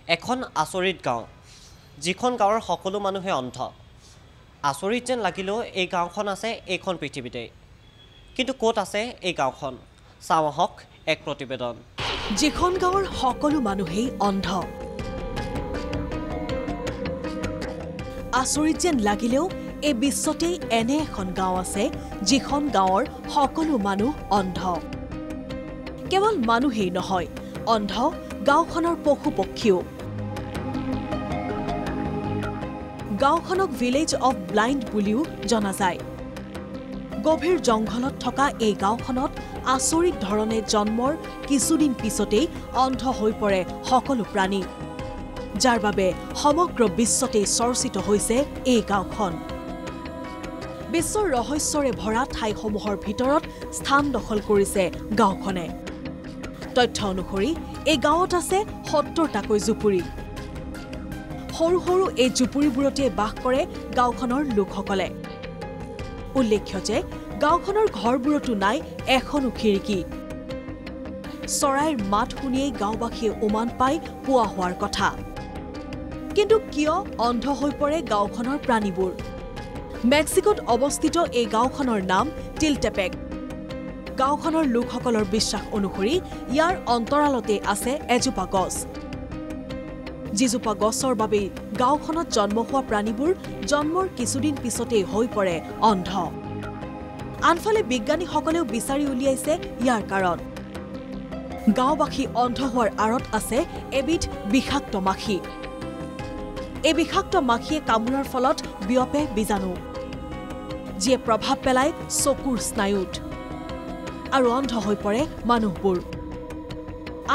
এখন আচৰিত গাঁও যিখন গাঁৱৰ সকলো মানুহে অন্ধ আচৰিত যেন লাগিলেও এই গাঁওখন আছে এইখন পৃথিৱীতে কিন্তু ক'ত আছে এই গাঁওখন চাওঁ আহক এক প্ৰতিবেদন যিখন গাঁৱৰ সকলো মানুহেই অন্ধ আচৰিত যেন লাগিলেও এই বিশ্বতেই এনে এখন গাঁও আছে যিখন গাঁৱৰ সকলো মানুহ অন্ধ কেৱল মানুহেই নহয় অন্ধ গাঁওখনৰ পশু পক্ষীও গাঁওখনক ভিলেজ অফ ব্লাইণ্ড বুলিও জনা যায় গভীৰ জংঘলত থকা এই গাঁওখনত আচৰিত ধৰণে জন্মৰ কিছুদিন পিছতেই অন্ধ হৈ পৰে সকলো প্ৰাণী যাৰ বাবে সমগ্ৰ বিশ্বতেই চৰ্চিত হৈছে এই গাঁওখন বিশ্বৰ ৰহস্যৰে ভৰা ঠাইসমূহৰ ভিতৰত স্থান দখল কৰিছে গাঁওখনে তথ্য অনুসৰি এই গাঁৱত আছে ৭০টাকৈ জুপুৰি সৰু সৰু এই জুপুৰিবোৰতে বাস কৰে গাঁওখনৰ লোকসকলে উল্লেখ্য যে গাঁওখনৰ ঘৰবোৰতো নাই এখনো খিৰিকী চৰাইৰ মাত শুনিয়েই গাঁওবাসীয়ে উমান পাই পুৱা হোৱাৰ কথা কিন্তু কিয় অন্ধ হৈ পৰে গাঁওখনৰ প্ৰাণীবোৰ মেক্সিকোত অৱস্থিত এই গাঁওখনৰ নাম টিলটেপেক গাঁওখনৰ লোকসকলৰ বিশ্বাস অনুসৰি ইয়াৰ অন্তৰালতে আছে এজোপা গছ যিজোপা গছৰ বাবে গাঁওখনত জন্ম হোৱা প্ৰাণীবোৰ জন্মৰ কিছুদিন পিছতেই হৈ পৰে অন্ধ আনফালে বিজ্ঞানীসকলেও বিচাৰি উলিয়াইছে ইয়াৰ কাৰণ গাঁওবাসী অন্ধ হোৱাৰ আঁৰত আছে এবিধ বিষাক্ত মাখি এই বিষাক্ত মাখিয়ে কামোৰাৰ ফলত বিয়পে বীজাণু যিয়ে প্ৰভাৱ পেলায় চকুৰ স্নায়ুত আৰু অন্ধ হৈ পৰে মানুহবোৰ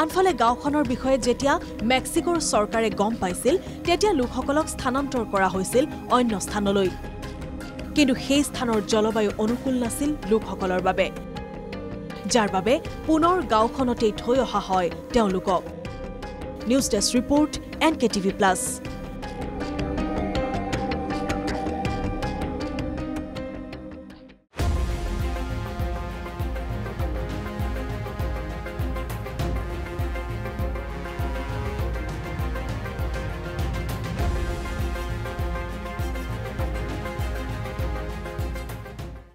আনফালে গাঁওখনৰ বিষয়ে যেতিয়া মেক্সিকোৰ চৰকাৰে গম পাইছিল তেতিয়া লোকসকলক স্থানান্তৰ কৰা হৈছিল অন্য স্থানলৈ কিন্তু সেই স্থানৰ জলবায়ু অনুকূল নাছিল লোকসকলৰ বাবে যাৰ বাবে পুনৰ গাঁওখনতেই থৈ অহা হয় তেওঁলোকক নিউজ ডেস্ক ৰিপৰ্ট NKTV+